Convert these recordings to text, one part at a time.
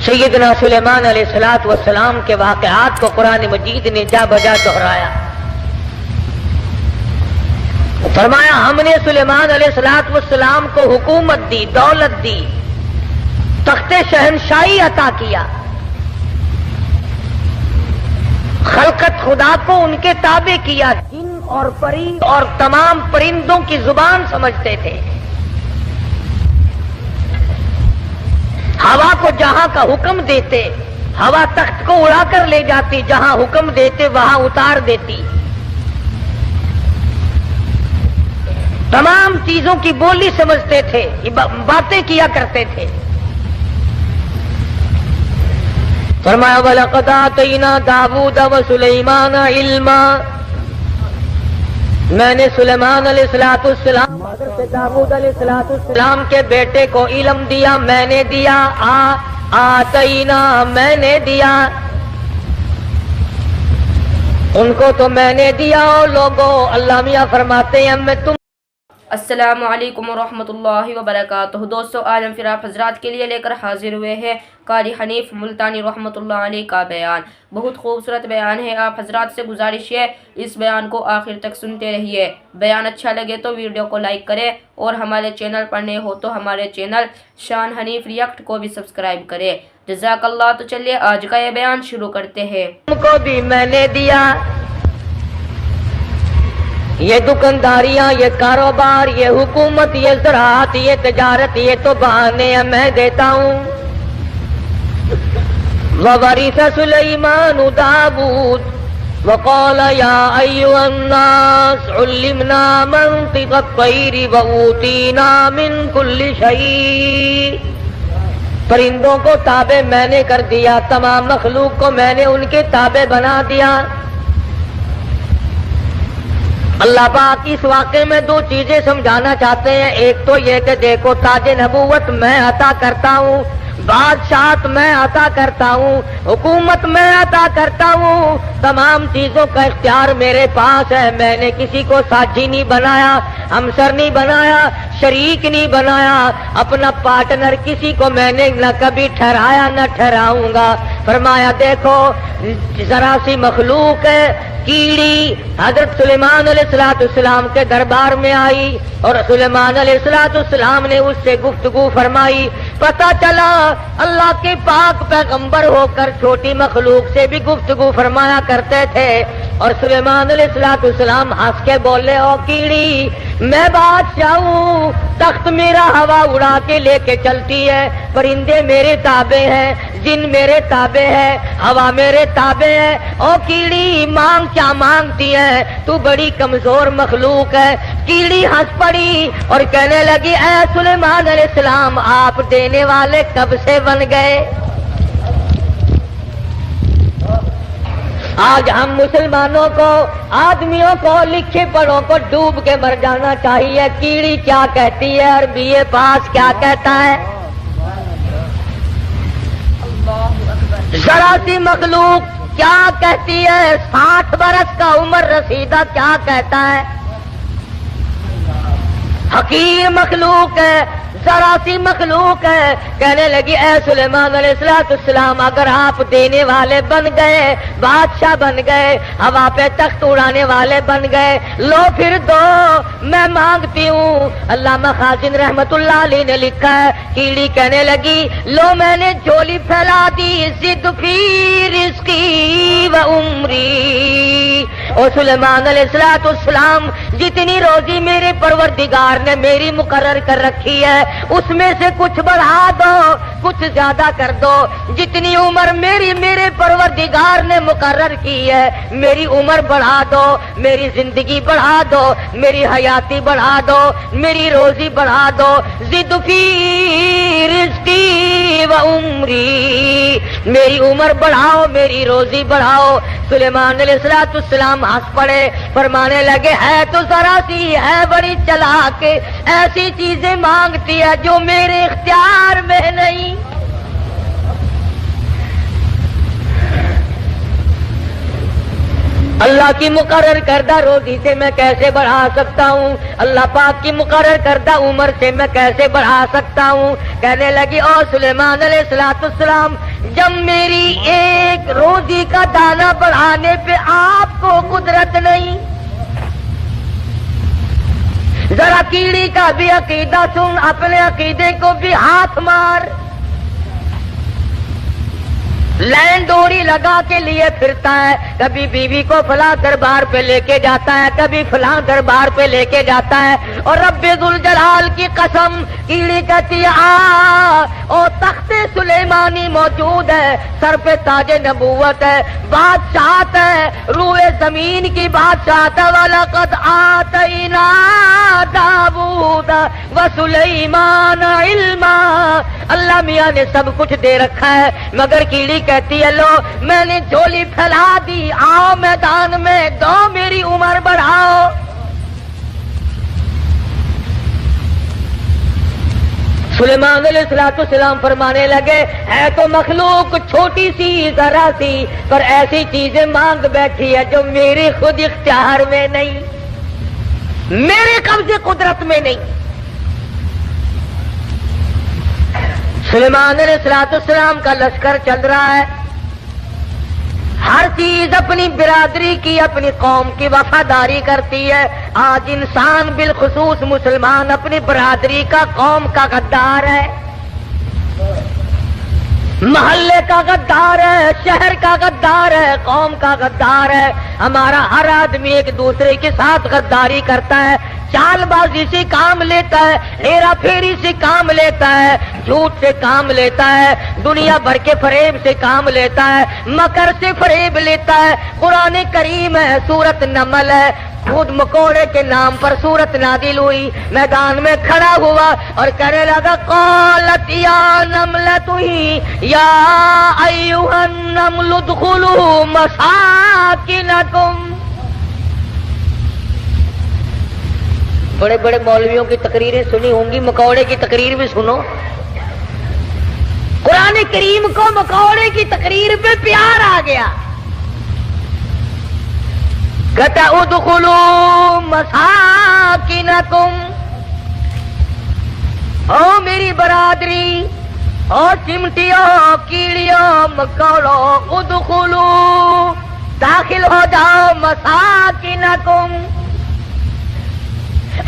سیدنا سلیمان علیہ السلام کے واقعات کو قرآن مجید نے جا بجا دہرایا. فرمایا ہم نے سلیمان علیہ السلام کو حکومت دی، دولت دی، تخت شہنشاہی عطا کیا. خلقت خدا کو ان کے تابع کیا. جن اور پری اور تمام پرندوں کی زبان سمجھتے تھے. ہوا کو جہاں کا حکم دیتے، ہوا تخت کو اڑا کر لے جاتی، جہاں حکم دیتے وہاں اتار دیتی. تمام چیزوں کی بولی سمجھتے تھے، باتیں کیا کرتے تھے. فرمایا وَلَقَدْ آتَيْنَا دَاوُودَ وَسُلَيْمَانَ عِلْمًا، میں نے سلیمان علیہ السلام حضرت داؤد علیہ السلام کے بیٹے کو علم دیا. میں نے دیا، آتینا میں نے دیا ان کو، تو میں نے دیا. اور لوگوں اللہ میاں فرماتے ہیں میں تم. السلام علیکم ورحمۃ اللہ وبرکاتہ. دوستو آج ہم پھر آپ حضرات کے لیے لے کر حاضر ہوئے ہیں قاری حنیف ملتانی رحمۃ اللہ علیہ کا بیان. بہت خوبصورت بیان ہے. آپ حضرات سے گزارش ہے اس بیان کو آخر تک سنتے رہیے. بیان اچھا لگے تو ویڈیو کو لائک کریں اور ہمارے چینل پر نئے ہو تو ہمارے چینل شان حنیف ریئیکٹ کو بھی سبسکرائب کریں. جزاک اللہ. تو چلیے آج کا یہ بیان شروع کرتے ہیں. تم کو بھی میں نے دیا. یہ دکانداریاں، یہ کاروبار، یہ حکومت، یہ زراعت، یہ تجارت، یہ تو بہانے میں دیتا ہوں. وَوَرِثَ سُلَيْمَانُ دَاوُودَ وَقَالَ يَا أَيُّهَا النَّاسُ عُلِّمْنَا مَنطِقَ الطَّيْرِ وَأُوتِينَا مِن كُلِّ شَيْءٍ. پرندوں کو تابع میں نے کر دیا، تمام مخلوق کو میں نے ان کے تابع بنا دیا. اللہ پاک اس واقعے میں دو چیزیں سمجھانا چاہتے ہیں. ایک تو یہ کہ دیکھو تاج نبوت میں عطا کرتا ہوں، بادشاہت میں عطا کرتا ہوں، حکومت میں عطا کرتا ہوں، تمام چیزوں کا اختیار میرے پاس ہے. میں نے کسی کو ساتھی نہیں بنایا، ہمسر نہیں بنایا، شریک نہیں بنایا، اپنا پارٹنر کسی کو میں نے نہ کبھی ٹھہرایا نہ ٹھہراؤں گا. فرمایا دیکھو ذرا سی مخلوق ہے، کیڑی حضرت سلیمان علیہ السلام کے دربار میں آئی اور سلیمان علیہ السلام نے اس سے گفتگو فرمائی. پتہ چلا اللہ کے پاک پیغمبر ہو کر چھوٹی مخلوق سے بھی گفتگو فرمایا کرتے تھے. اور سلیمان علیہ السلام ہنس کے بولے او کیڑی میں بادشاہ ہوں، تخت میرا ہوا اڑا کے لے کے چلتی ہے، پرندے میرے تابع ہیں، جن میرے تابع ہے، ہوا میرے تابع ہے. او کیڑی مانگ کیا مانگتی ہے، تو بڑی کمزور مخلوق ہے. کیڑی ہنس پڑی اور کہنے لگی اے سلیمان علیہ السلام آپ دینے والے کب سے بن گئے؟ آج ہم مسلمانوں کو، آدمیوں کو، لکھے پڑھوں کو ڈوب کے مر جانا چاہیے. کیڑی کیا کہتی ہے، عربی پاس کیا کہتا ہے؟ ذرا سی مخلوق کیا کہتی ہے؟ 60 برس کا عمر رسیدہ کیا کہتا ہے؟ حقیر مخلوق ہے، ذرا سی مخلوق ہے. کہنے لگی اے سلیمان علیہ السلام اگر آپ دینے والے بن گئے، بادشاہ بن گئے، ہوا پہ تخت اڑانے والے بن گئے، لو پھر دو میں مانگتی ہوں. علامہ خازن رحمت اللہ علیہ نے لکھا ہے کیڑی کہنے لگی لو میں نے جھولی پھیلا دی، زد فی رزقی و عمری. اور سلیمان علیہ السلام جتنی روزی میرے پروردگار نے میری مقرر کر رکھی ہے اس میں سے کچھ بڑھا دو، کچھ زیادہ کر دو. جتنی عمر میرے پروردگار نے مقرر کی ہے میری عمر بڑھا دو، میری زندگی بڑھا دو، میری حیاتی بڑھا دو، میری روزی بڑھا دو. زد فی رزقی و عمری، میری عمر بڑھاؤ، میری روزی بڑھاؤ. سلیمان علیہ السلام ہنس پڑے، فرمانے لگے ہے تو ذرا سی ہے بڑی چلاک، ایسی چیزیں مانگتی ہے جو میرے اختیار میں نہیں. اللہ کی مقرر کردہ روزی سے میں کیسے بڑھا سکتا ہوں؟ اللہ پاک کی مقرر کردہ عمر سے میں کیسے بڑھا سکتا ہوں؟ کہنے لگی او سلیمان علیہ السلام، جب میری ایک روزی کا دانہ بڑھانے پہ آپ کو قدرت نہیں، ذرا کیڑی کا بھی عقیدہ سن، اپنے عقیدے کو بھی ہاتھ مار۔ لین ڈوری لگا کے لیے پھرتا ہے، کبھی بیوی کو فلاں دربار پہ لے کے جاتا ہے، کبھی فلاں دربار پہ لے کے جاتا ہے، اور رب ذوالجلال کی قسم، کیڑی کہتی ہے او تخت سلیمانی موجود ہے، سر پہ تاج نبوت ہے، بادشاہت ہے، روئے زمین کی بادشاہت ہے، وَلَقَدْ آتَيْنَا دَاوُودَ وَسُلَيْمَانَ عِلْمًا۔ اللہ میاں نے سب کچھ دے رکھا ہے، مگر کیڑی کہتی ہے لو میں نے جھولی پھیلا دی، آؤ میدان میں، دو میری عمر بڑھاؤ۔ سلیمان علیہ السلام فرمانے لگے ہے تو مخلوق چھوٹی سی ذرا سی، پر ایسی چیزیں مانگ بیٹھی ہے جو میرے خود اختیار میں نہیں، میرے قبضے قدرت میں نہیں۔ سلیمان علیہ السلام کا لشکر چل رہا ہے، ہر چیز اپنی برادری کی، اپنی قوم کی وفاداری کرتی ہے۔ آج انسان بالخصوص مسلمان اپنی برادری کا، قوم کا غدار ہے، محلے کا غدار ہے، شہر کا غدار ہے، قوم کا غدار ہے۔ ہمارا ہر آدمی ایک دوسرے کے ساتھ غداری کرتا ہے، چال بازی سے کام لیتا ہے، ہیرا پھیری سے کام لیتا ہے، جھوٹ سے کام لیتا ہے، دنیا بھر کے فریب سے کام لیتا ہے، مکر سے فریب لیتا ہے۔ قرآن کریم ہے، سورت نمل ہے، خود مکوڑے کے نام پر سورت نازل ہوئی، میدان میں کھڑا ہوا اور کہنے لگا قالت یا نملۃ یا ایھا النمل ادخلوا مساکنکم۔ بڑے بڑے مولویوں کی تقریریں سنی ہوں گی، مکوڑے کی تقریر بھی سنو۔ قرآن کریم کو مکوڑے کی تقریر پہ پیار آ گیا، کہتا ادخلوا مساکنکم، او میری برادری، او چمٹیوں، کیڑیوں، مکوڑوں، ادخلوا داخل ہو جاؤ، مساکنکم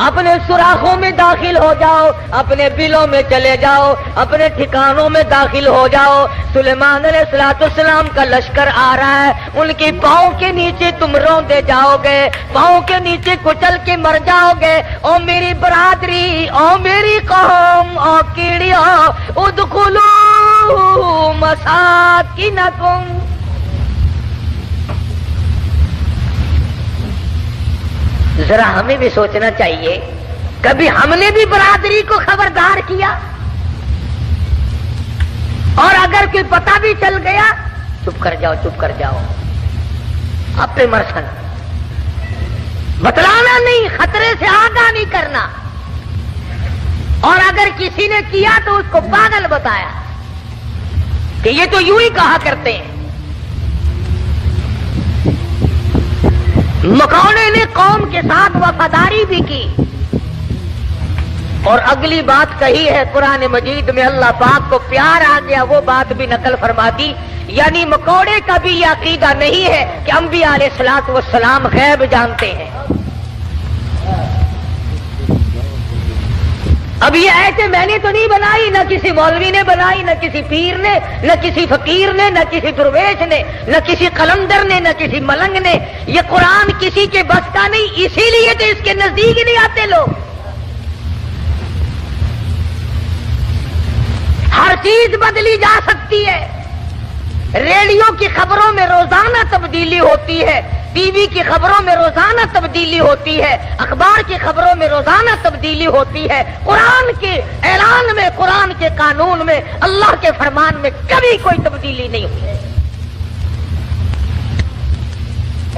اپنے سوراخوں میں داخل ہو جاؤ، اپنے بلوں میں چلے جاؤ، اپنے ٹھکانوں میں داخل ہو جاؤ۔ سلیمان علیہ السلام کا لشکر آ رہا ہے، ان کی پاؤں کے نیچے تم روندے جاؤ گے، پاؤں کے نیچے کچل کے مر جاؤ گے۔ او میری برادری، او میری قوم، او کیڑیوں، ادخلوا مساکنکم۔ ذرا ہمیں بھی سوچنا چاہیے، کبھی ہم نے بھی برادری کو خبردار کیا؟ اور اگر کوئی پتہ بھی چل گیا، چپ کر جاؤ، چپ کر جاؤ، آپ پہ مرسن، بتلانا نہیں، خطرے سے آگاہ نہیں کرنا۔ اور اگر کسی نے کیا تو اس کو پاگل بتایا کہ یہ تو یوں ہی کہا کرتے ہیں۔ مکوڑے نے قوم کے ساتھ وفاداری بھی کی، اور اگلی بات کہی ہے قرآن مجید میں، اللہ پاک کو پیار آ گیا، وہ بات بھی نقل فرما دی۔ یعنی مکوڑے کا بھی یہ عقیدہ نہیں ہے کہ انبیاء علیہ الصلوۃ والسلام غیب جانتے ہیں۔ اب یہ ایسے میں نے تو نہیں بنائی، نہ کسی مولوی نے بنائی، نہ کسی پیر نے، نہ کسی فقیر نے، نہ کسی درویش نے، نہ کسی قلندر نے، نہ کسی ملنگ نے۔ یہ قرآن کسی کے بس کا نہیں، اسی لیے تو اس کے نزدیک نہیں آتے لوگ۔ ہر چیز بدلی جا سکتی ہے، ریڈیو کی خبروں میں روزانہ تبدیلی ہوتی ہے، ٹی وی کی خبروں میں روزانہ تبدیلی ہوتی ہے، اخبار کی خبروں میں روزانہ تبدیلی ہوتی ہے۔ قرآن کے اعلان میں، قرآن کے قانون میں، اللہ کے فرمان میں کبھی کوئی تبدیلی نہیں ہوئی۔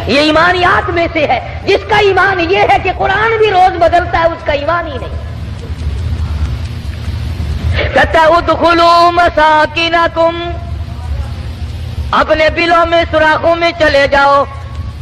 یہ ایمانیات میں سے ہے، جس کا ایمان یہ ہے کہ قرآن بھی روز بدلتا ہے، اس کا ایمان ہی نہیں۔ کہتا ادخلوا مساکنکم، اپنے بلوں میں، سوراخوں میں چلے جاؤ،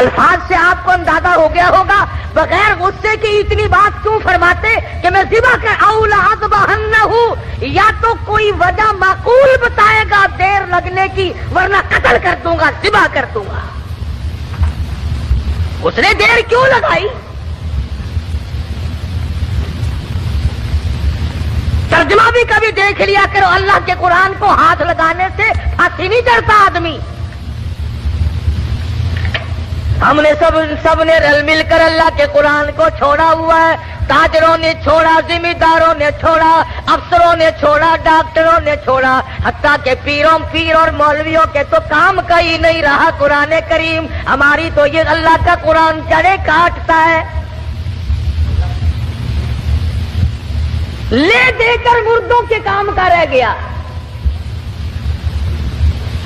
الفاظ سے آپ کو اندازہ ہو گیا ہوگا بغیر غصے کی اتنی بات کیوں فرماتے کہ میں ذبح کر اولا اذبحنہ، یا تو کوئی وجہ معقول بتائے گا دیر لگنے کی، ورنہ قتل کر دوں گا، ذبح کر دوں گا۔ اس نے دیر کیوں لگائی؟ ترجمہ بھی کبھی دیکھ لیا کرو، اللہ کے قرآن کو ہاتھ لگانے سے پھانسی نہیں چڑھتا آدمی۔ ہم نے سب نے رل مل کر اللہ کے قرآن کو چھوڑا ہوا ہے، تاجروں نے چھوڑا، ذمہ داروں نے چھوڑا، افسروں نے چھوڑا، ڈاکٹروں نے چھوڑا، حتیٰ کہ پیر اور مولویوں کے تو کام کا ہی نہیں رہا قرآن کریم۔ ہماری تو یہ اللہ کا قرآن جڑیں کاٹتا ہے، لے دے کر مردوں کے کام کا رہ گیا۔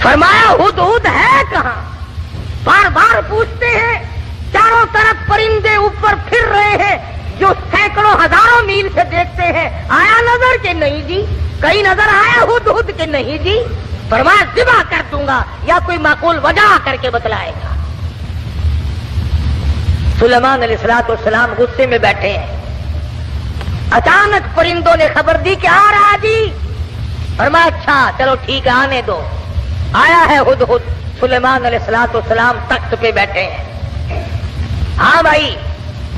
فرمایا ہدہد ہے کہاں؟ بار بار پوچھتے ہیں، چاروں طرف پرندے اوپر پھر رہے ہیں جو سینکڑوں ہزاروں میل سے دیکھتے ہیں، آیا نظر کہ نہیں جی؟ کہیں نظر آیا ہدہد کہ نہیں جی؟ فرمایا ذبح کر دوں گا، یا کوئی معقول وجہ کر کے بتلائے گا۔ سلیمان علیہ السلام غصے میں بیٹھے ہیں، اچانک پرندوں نے خبر دی کہ آ رہا جی۔ فرمایا اچھا چلو ٹھیک ہے آنے دو۔ آیا ہے ہدہد، سلیمان علیہ السلام تخت پہ بیٹھے ہیں۔ ہاں بھائی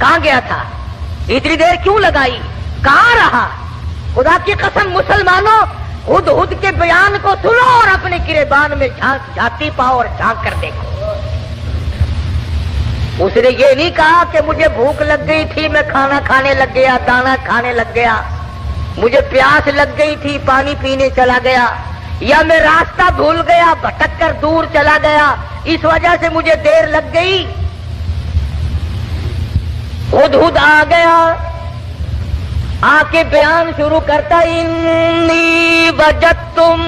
کہاں گیا تھا؟ اتنی دیر کیوں لگائی؟ کہاں رہا؟ خدا کی قسم مسلمانوں، ہدہد کے بیان کو سنو اور اپنے گریبان میں جھانتی پاؤ اور جھانک کر دیکھو۔ اس نے یہ نہیں کہا کہ مجھے بھوک لگ گئی تھی میں کھانا کھانے لگ گیا، دانا کھانے لگ گیا، مجھے پیاس لگ گئی تھی پانی پینے چلا گیا، یا میں راستہ بھول گیا بھٹک کر دور چلا گیا اس وجہ سے مجھے دیر لگ گئی۔ ہدہد آ گیا، آ کے بیان شروع کرتا، انی وجدتم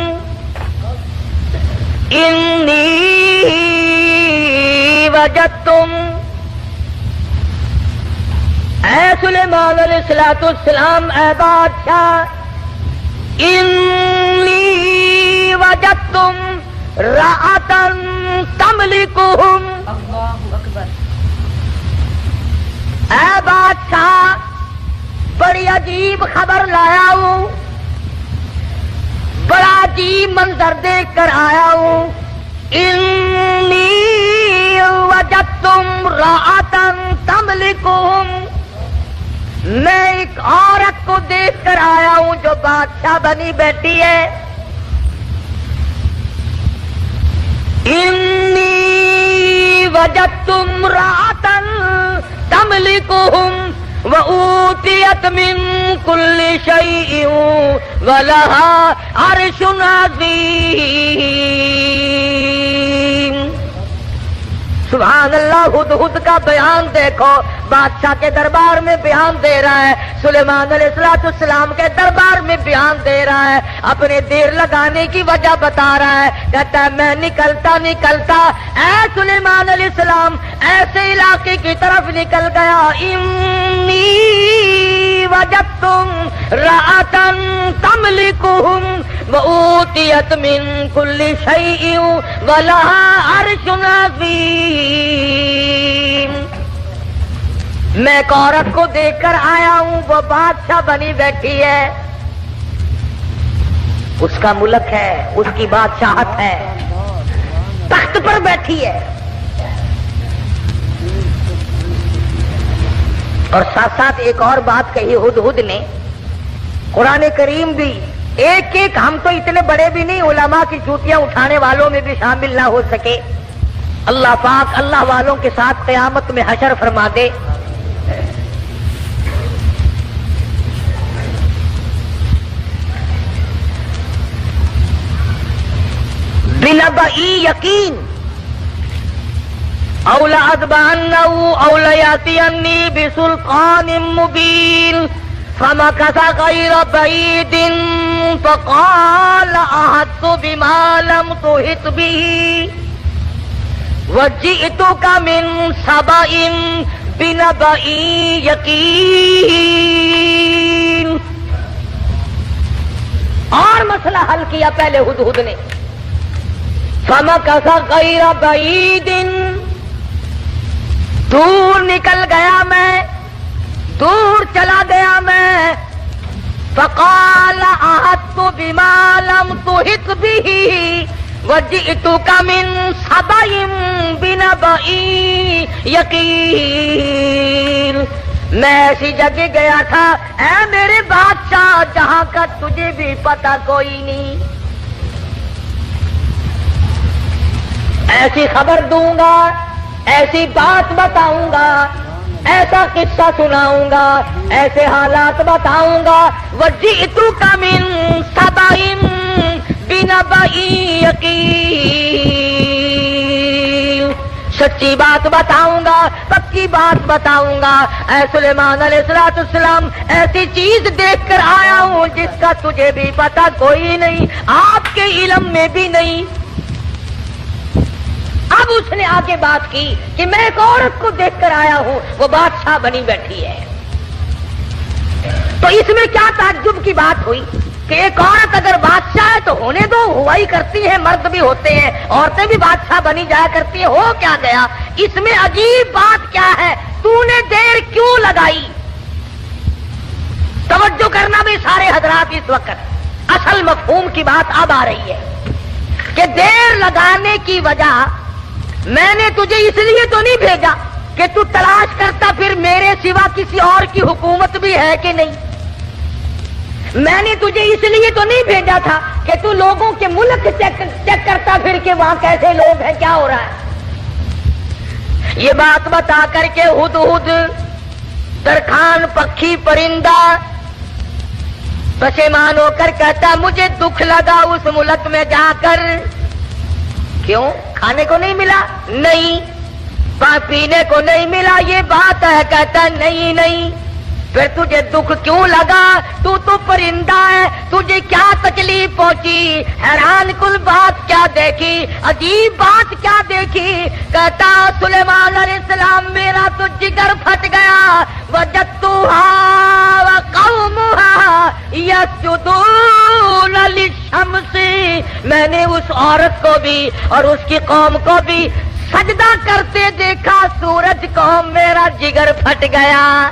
اے سلیمان علیہ السلام، اے بادشاہ، انی وجدتم رأتن تملکہم، اللہ اکبر۔ اے بادشاہ بڑی عجیب خبر لایا ہوں، بڑا عجیب منظر دیکھ کر آیا ہوں۔ انی وجدتم رأتن تملکہم، میں ایک عورت کو دیکھ کر آیا ہوں جو بادشاہ بنی بیٹھی ہے۔ انی وجدتم امرأة تملکہم وَأُوتِيَتْ مِن كُلِّ شَيْءٍ وَلَهَا عَرْشٌ عَظِيمٌ۔ سبحان اللہ، ہدہد کا بیان دیکھو، بادشاہ کے دربار میں بیان دے رہا ہے، سلیمان علیہ السلام کے دربار میں بیان دے رہا ہے، اپنے دیر لگانے کی وجہ بتا رہا ہے، کہتا ہے میں نکلتا اے سلیمان علیہ السلام ایسے علاقے کی طرف نکل گیا، انی وجدتم رأة تملکہم وَأُوتِيَتْ مِن كُلِّ شَيْءٍ وَلَهَا عَرْشٌ عَظِيمٌ۔ میں ایک عورت کو دیکھ کر آیا ہوں، وہ بادشاہ بنی بیٹھی ہے، اس کا ملک ہے، اس کی بادشاہت ہے، تخت پر بیٹھی ہے، اور ساتھ ساتھ ایک اور بات کہی ہدہد نے، قرآن کریم بھی ایک ایک، ہم تو اتنے بڑے بھی نہیں، علماء کی جوتیاں اٹھانے والوں میں بھی شامل نہ ہو سکے، اللہ پاک اللہ والوں کے ساتھ قیامت میں حشر فرما دے۔ بنبئی یقین، او لأذبحنہ او لیأتینی بسلطان مبین، فمکث غیر بعید فقال احطت بما لم تحط به وجئتک من سبأ بنبأ یقین۔ اور مسئلہ حل کیا پہلے ہدہد نے، فمکث غیر بعید، دور نکل گیا میں، دور چلا گیا میں، فقال احطت بما لم تحط به وجئتك من سبأ بنبأ یقین۔ میں ایسی جگہ گیا تھا اے میرے بادشاہ جہاں کا تجھے بھی پتہ کوئی نہیں، ایسی خبر دوں گا، ایسی بات بتاؤں گا، ایسا قصہ سناؤں گا، ایسے حالات بتاؤں گا۔ وجئتک من سبأ بنبأ یقین، سچی بات بتاؤں گا، پکی بات بتاؤں گا۔ اے سلیمان علیہ السلام، ایسی چیز دیکھ کر آیا ہوں جس کا تجھے بھی پتہ کوئی نہیں، آپ کے علم میں بھی نہیں۔ اب اس نے آگے بات کی کہ میں ایک عورت کو دیکھ کر آیا ہوں، وہ بادشاہ بنی بیٹھی ہے۔ تو اس میں کیا تعجب کی بات ہوئی کہ ایک عورت اگر بادشاہ ہے تو ہونے دو، ہوا ہی کرتی ہے، مرد بھی ہوتے ہیں، عورتیں بھی بادشاہ بنی جایا کرتی ہیں، ہو کیا گیا؟ اس میں عجیب بات کیا ہے؟ تو نے دیر کیوں لگائی؟ توجہ کرنا بھی سارے حضرات اس وقت، اصل مفہوم کی بات اب آ رہی ہے کہ دیر لگانے کی وجہ، میں نے تجھے اس لیے تو نہیں بھیجا کہ تو تلاش کرتا پھر میرے سوا کسی اور کی حکومت بھی ہے کہ نہیں، میں نے تجھے اس لیے تو نہیں بھیجا تھا کہ تو لوگوں کے ملک چیک کرتا پھر کہ وہاں کیسے لوگ ہیں، کیا ہو رہا ہے۔ یہ بات بتا کر کے ہدہد ترکھان پکھی پرندہ پشیمان ہو کر کہتا مجھے دکھ لگا اس ملک میں جا کر۔ کیوں؟ کھانے کو نہیں ملا؟ نہیں۔ پینے کو نہیں ملا؟ یہ بات ہے۔ کہتا نہیں نہیں۔ پھر تجھے دکھ کیوں لگا؟ تو پرندہ ہے، تجھے کیا تکلیف پہنچی؟ حیران کل بات کیا دیکھی؟ عجیب بات کیا دیکھی؟ کہتا سلیمان علیہ السلام میرا تو جگر پھٹ گیا۔ وجدتها وقومها يسجدون للشمس، میں نے اس عورت کو بھی اور اس کی قوم کو بھی سجدہ کرتے دیکھا سورج کو، میرا جگر پھٹ گیا۔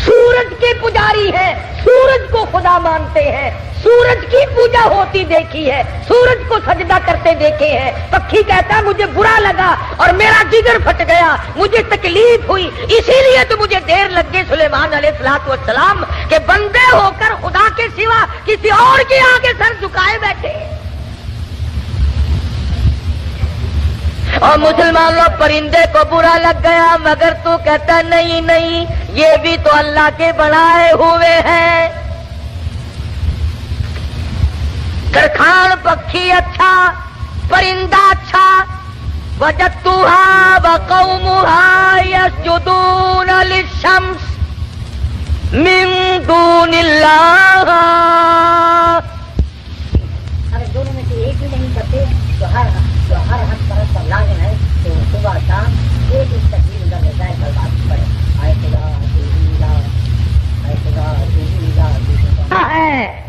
سورج کے پجاری ہیں، سورج کو خدا مانتے ہیں، سورج کی پوجا ہوتی دیکھی ہے، سورج کو سجدہ کرتے دیکھے ہیں۔ پکھی کہتا مجھے برا لگا اور میرا جگر پھٹ گیا، مجھے تکلیف ہوئی، اسی لیے تو مجھے دیر لگ گئی سلیمان علیہ السلام کہ بندے ہو کر خدا کے سوا کسی اور کے آگے سر جھکائے بیٹھے۔ اور مسلمان لوگ پرندے کو برا لگ گیا، مگر تو کہتا نہیں نہیں، یہ بھی تو اللہ کے بنائے ہوئے ہیں۔ ترکھان پکھی اچھا، پرندہ اچھا۔ وجدتها وقومها يسجدون للشمس من دون اللہ۔ اگر دونوں میں سے ایک بھی نہیں کرتے تو ہر حق پرست پر لازم ہے کہ صبح شام ایک تکبیر اندر لے جائے، کل بات پڑے آئے خدا آئے خدا ہے۔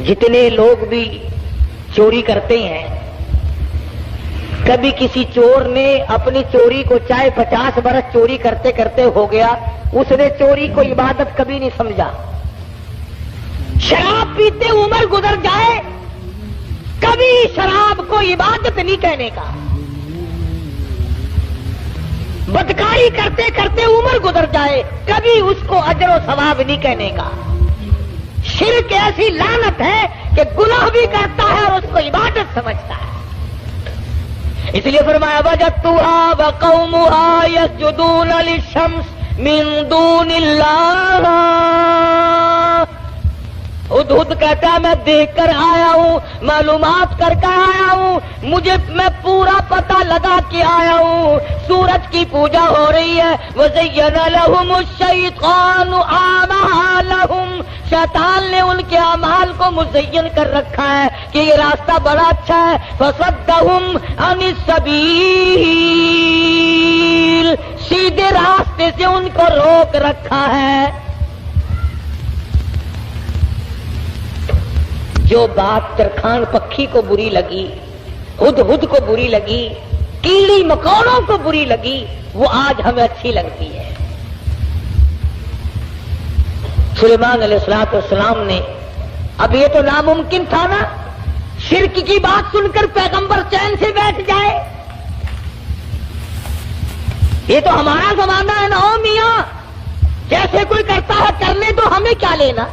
جتنے لوگ بھی چوری کرتے ہیں، کبھی کسی چور نے اپنی چوری کو چاہے 50 برس چوری کرتے کرتے ہو گیا، اس نے چوری کو عبادت کبھی نہیں سمجھا۔ شراب پیتے عمر گزر جائے، کبھی شراب کو عبادت نہیں کہنے کا۔ بدکاری کرتے کرتے عمر گزر جائے، کبھی اس کو اجر و ثواب نہیں کہنے کا۔ شرک ایسی لعنت ہے کہ گناہ بھی کرتا ہے اور اس کو عبادت سمجھتا ہے۔ اس لیے فرمایا وجدتها وقومها يسجدون للشمس من دون اللہ۔ ہدہد کہتا ہے میں دیکھ کر آیا ہوں، معلومات کر کے آیا ہوں، میں پورا پتہ لگا کے آیا ہوں، سورج کی پوجا ہو رہی ہے۔ وَزَيَّنَ لَهُمُ الشَّيْطَانُ أَعْمَالَهُمْ، شیطان نے ان کے اعمال کو مزین کر رکھا ہے کہ یہ راستہ بڑا اچھا ہے۔ فَصَدَّهُمْ عَنِ السَّبِيلِ، سیدھے راستے سے ان کو روک رکھا ہے۔ جو بات ترکھان پکھی کو بری لگی، ہدہد کو بری لگی، کیڑی مکوڑوں کو بری لگی، وہ آج ہمیں اچھی لگتی ہے۔ سلیمان علیہ السلام نے، اب یہ تو ناممکن تھا نا، شرک کی بات سن کر پیغمبر چین سے بیٹھ جائے۔ یہ تو ہمارا زمانہ ہے نا، او میاں، جیسے کوئی کرتا ہے کرنے تو ہمیں کیا لینا۔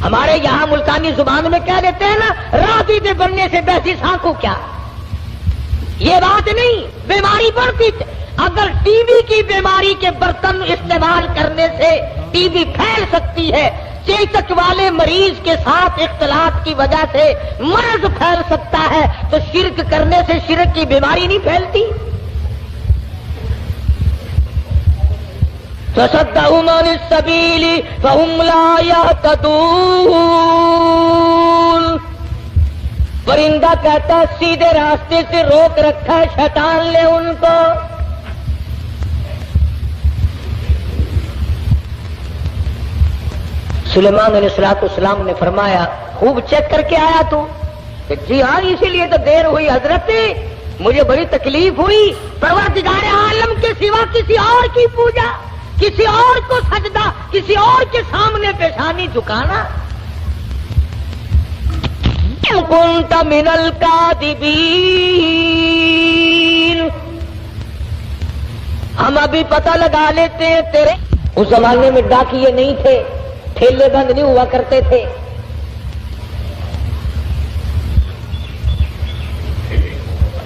ہمارے یہاں ملتانی زبان میں کہہ دیتے ہیں نا، راضی دے بننے سے بیسی سانکو کیا، یہ بات نہیں، بیماری بڑھتی۔ اگر ٹی بی کی بیماری کے برتن استعمال کرنے سے ٹی بی پھیل سکتی ہے، چیچک والے مریض کے ساتھ اختلاط کی وجہ سے مرض پھیل سکتا ہے، تو شرک کرنے سے شرک کی بیماری نہیں پھیلتی۔ فَصَدَّهُمْ عَنِ السَّبِيلِ فَهُمْ لَا يَهْتَدُونَ۔ پرندہ کہتا ہے سیدھے راستے سے روک رکھا ہے شیطان نے ان کو۔ سلیمان علیہ السلام نے فرمایا، خوب چیک کر کے آیا تو؟ کہ جی ہاں، اسی لیے تو دیر ہوئی حضرت، مجھے بڑی تکلیف ہوئی، پروردگار عالم کے سوا کسی اور کی پوجا، کسی اور کو سجدہ، کسی اور کے سامنے پیشانی جھکانا۔ كنت من الكاذبین، ہم ابھی پتہ لگا لیتے ہیں تیرے۔ اس زمانے میں ڈاکیے نہیں تھے، ٹھیلے بند نہیں ہوا کرتے تھے۔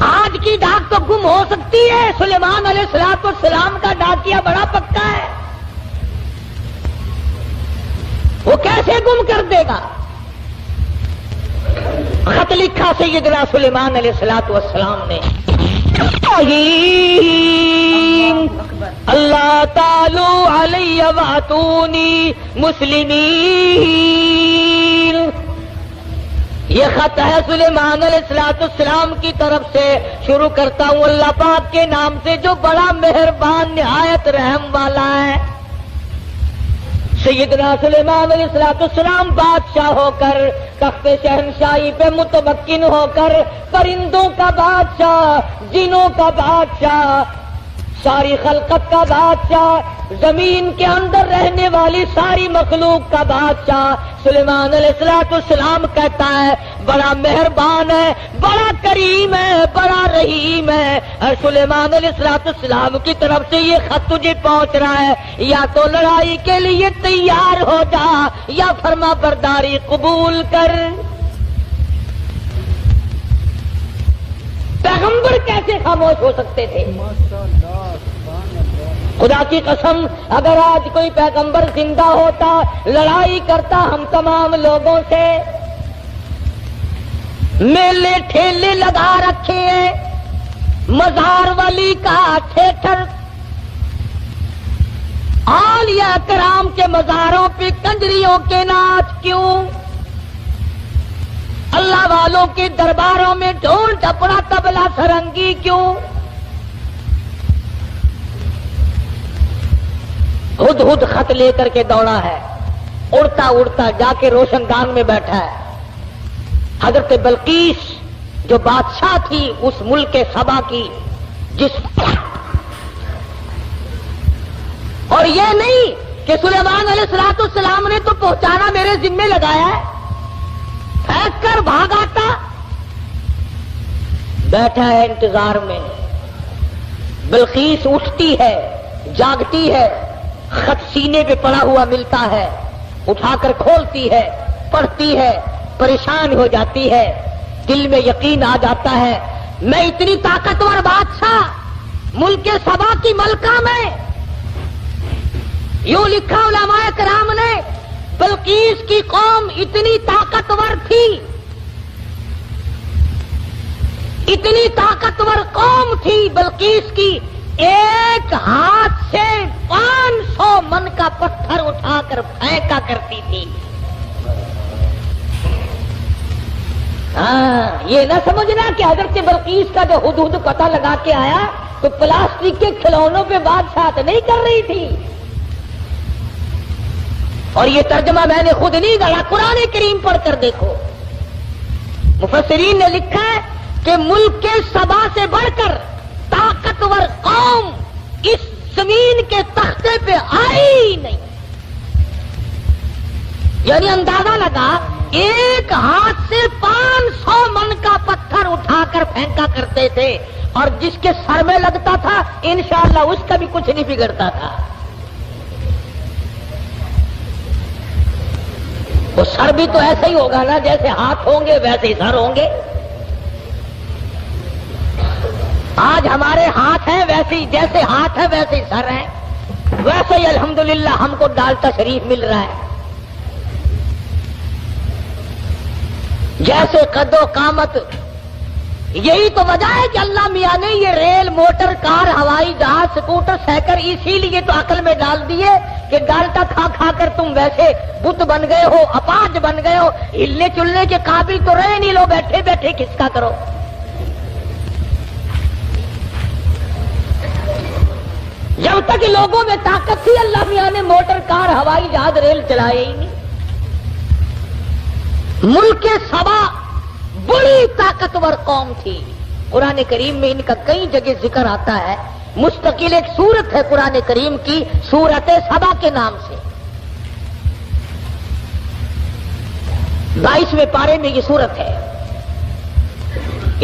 آج کی ڈاک تو گم ہو سکتی ہے، سلیمان علیہ السلام کا ڈاکیا بڑا پکا ہے، وہ کیسے گم کر دے گا؟ خط لکھا سیدنا سلیمان علیہ السلام نے، اللہ تعالی علیہ واتونی مسلمین۔ یہ خط ہے سلیمان علیہ السلام کی طرف سے، شروع کرتا ہوں اللہ پاک کے نام سے جو بڑا مہربان نہایت رحم والا ہے۔ سیدنا سلیمان علیہ السلام بادشاہ ہو کر، تخت شہنشاہی پہ متمکن ہو کر، پرندوں کا بادشاہ، جنوں کا بادشاہ، ساری خلقت کا بادشاہ، زمین کے اندر رہنے والی ساری مخلوق کا بادشاہ سلیمان علیہ السلام کہتا ہے بڑا مہربان ہے، بڑا کریم ہے، بڑا رحیم ہے۔ اور سلیمان علیہ السلام کی طرف سے یہ خط تجھے پہنچ رہا ہے، یا تو لڑائی کے لیے تیار ہو جا یا فرما برداری قبول کر۔ پیغمبر کیسے خاموش ہو سکتے تھے؟ خدا کی قسم، اگر آج کوئی پیغمبر زندہ ہوتا، لڑائی کرتا ہم تمام لوگوں سے، میلے ٹھیلے لگا رکھے ہیں، مزار ولی کا تھیٹر، اولیاء کرام کے مزاروں پہ کنجریوں کے ناچ کیوں؟ اللہ والوں کے درباروں میں ڈھول ڈپڑا تبلا سرنگی کیوں؟ ہد خط لے کر کے دوڑا ہے، اڑتا اڑتا جا کے روشن دان میں بیٹھا ہے۔ حضرت بلقیس جو بادشاہ تھی اس ملک سبا کی، جس اور یہ نہیں کہ سلیمان علیہ السلام نے تو پہنچانا میرے ذمے لگایا ہے، پھینک کر بھاگ آتا، بیٹھا ہے انتظار میں۔ بلقیس اٹھتی ہے، جاگتی ہے، خط سینے پہ پڑا ہوا ملتا ہے، اٹھا کر کھولتی ہے، پڑھتی ہے، پریشان ہو جاتی ہے، دل میں یقین آ جاتا ہے میں اتنی طاقتور بادشاہ ملک سبا کی ملکہ میں، یوں لکھا علماء کرام نے، بلقیس کی قوم اتنی طاقتور تھی، اتنی طاقتور قوم تھی بلقیس کی، ایک ہاتھ سے 500 من کا پتھر اٹھا کر پھینکا کرتی تھی۔ ہاں، یہ نہ سمجھنا کہ حضرت بلقیس کا جو ہدہد پتہ لگا کے آیا تو پلاسٹک کے کھلونوں پہ بادشاہت نہیں کر رہی تھی، اور یہ ترجمہ میں نے خود نہیں گڑھا، قرآن کریم پڑھ کر دیکھو. مفسرین نے لکھا ہے کہ ملک کے سبا سے بڑھ کر طاقتور قوم اس زمین کے تختے پہ آئی ہی نہیں. یعنی اندازہ لگا ایک ہاتھ سے 500 من کا پتھر اٹھا کر پھینکا کرتے تھے، اور جس کے سر میں لگتا تھا انشاءاللہ اس کا بھی کچھ نہیں بگڑتا تھا. وہ سر بھی تو ایسا ہی ہوگا نا، جیسے ہاتھ ہوں گے ویسے ہی سر ہوں گے. آج ہمارے ہاتھ ہیں ویسے ہی، جیسے ہاتھ ہے ویسے ہی سر ہیں. ویسے ہی الحمدللہ ہم کو ڈالتا شریف مل رہا ہے. جیسے قد و قامت. یہی تو وجہ ہے کہ اللہ میاں نے یہ ریل، موٹر، کار، ہوائی جہاز، سکوٹر، سائیکل اسی لیے تو عقل میں ڈال دیے کہ ڈالٹا کھا کھا کر تم ویسے بت بن گئے ہو، اپاہج بن گئے ہو، ہلنے چلنے کے قابل تو رہے نہیں، لو بیٹھے بیٹھے کس کا کرو. جب تک لوگوں میں طاقت تھی اللہ میاں نے موٹر، کار، ہوائی جہاز، ریل چلائے ہی نہیں. ملک سبا بڑی طاقتور قوم تھی. قرآن کریم میں ان کا کئی جگہ ذکر آتا ہے. مستقل ایک سورت ہے قرآن کریم کی، سورت سبا کے نام سے. 22ویں پارے میں یہ سورت ہے.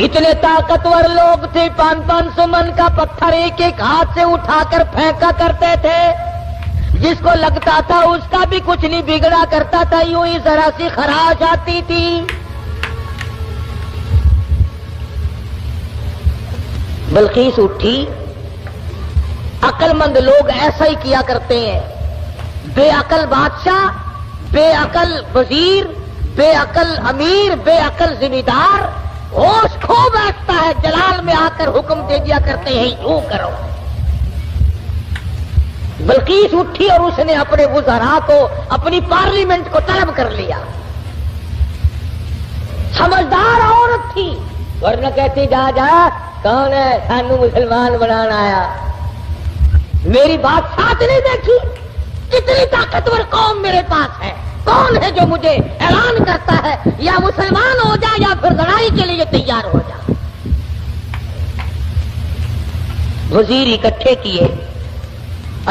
اتنے طاقتور لوگ تھے، 500 من کا پتھر ایک ایک ہاتھ سے اٹھا کر پھینکا کرتے تھے. جس کو لگتا تھا اس کا بھی کچھ نہیں بگڑا کرتا تھا، یوں ہی ذرا سی خراش آتی تھی. بلقیس اٹھی. عقل مند لوگ ایسا ہی کیا کرتے ہیں. بے عقل بادشاہ، بے عقل وزیر، بے عقل امیر، بے عقل ذمہ دار ہوش کھو بیٹھتا ہے، جلال میں آ کر حکم دے دیا کرتے ہیں یوں کرو. بلقیس اٹھی اور اس نے اپنے وزراء کو، اپنی پارلیمنٹ کو طلب کر لیا. سمجھدار عورت تھی، ورنہ کہتی جا جا کون ہے سانو مسلمان بنانا آیا. میری بات ساتھ نہیں دیکھی. کتنی طاقتور قوم میرے پاس ہے. کون ہے جو مجھے اعلان کرتا ہے یا مسلمان ہو جا یا پھر لڑائی کے لیے تیار ہو جا. وزیر اکٹھے کیے.